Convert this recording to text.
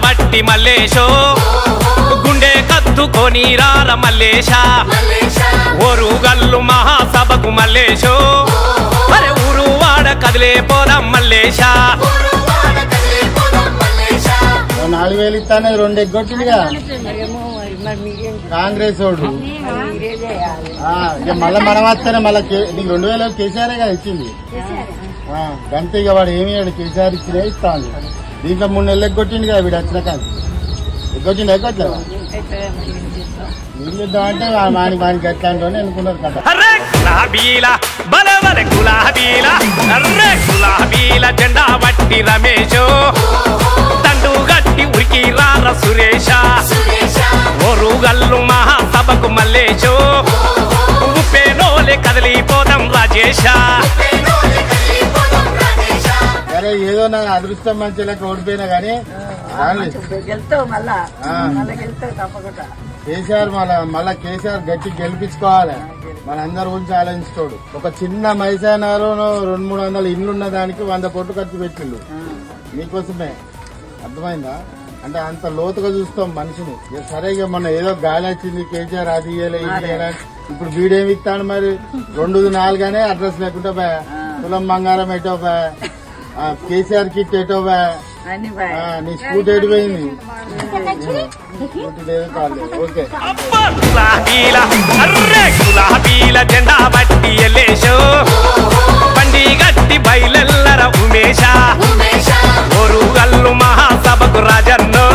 బట్టి మల్లేశో గుండె కత్తుకొని రార మల్లేశ ఓరుగల్లు మహాసభకు మల్లేశో అరే ఊరు వాడ కదిలే పోదాం మల్లేశ 4000 ఇస్తానే 2 ఎగ్గొట్టిందిగా కాంగ్రెస్ వాడు మళ్ళీ మనం వస్తేనే మళ్ళీ నీకు 2000 కేసీఆర్ కదా ఇచ్చింది గంతే ఇక వాడు ఏమి కేసీఆర్ ఇచ్చినే ఇస్తాను దీంట్లో 3 నెలలు ఎగ్గొట్టింది కదా వీడు వచ్చిన కానీ ఎగ్గొట్టింది ఎగ్గొట్టలేదా నీళ్ళు ఇద్దామంటే వానికి ఎట్లాంటి అనుకున్నారు కదా గులాబీల జెండా బట్టి రమేశో తండు గట్టి ఉరికి రార సురేష ఓరుగల్లు మహాసభకు మల్లేశో ఉప్పేనోలే కదిలిపోదాం రాజేశ అరే ఏదో నా అదృష్టం మంచిగా ఓడిపోయినా కానీ కేసీఆర్ మళ్ళా కేసీఆర్ గట్టి గెలిపించుకోవాలి మనందరి గురించి ఆలోచించుకోడు ఒక చిన్న మైసానాలో 200-300 ఇండ్లు ఉన్న దానికి 100 కోట్లు ఖర్చు పెట్టిండు మీకోసమే అర్థమైందా అంటే అంత లోతుగా చూస్తాం మనిషిని సరే ఇక మొన్న ఏదో గాలి వచ్చింది కేసీఆర్ అది ఇయ్యలే ఇది ఇయ్యాలని ఇప్పుడు వీడేమి ఇస్తాడు మరి 2-4 అడ్రస్ లేకుండా బా తులం బంగారం ఎటో బా కేసీఆర్ కిట్ ఎటో బా నీ స్కూటీ ఎడిపోయింది ఓకే గులాబీల జెండా బట్టి ఎల్లేశో బండి గట్టి బయలెల్లర ఉమేశ ఓరుగల్లు మహాసభకు రాజన్నో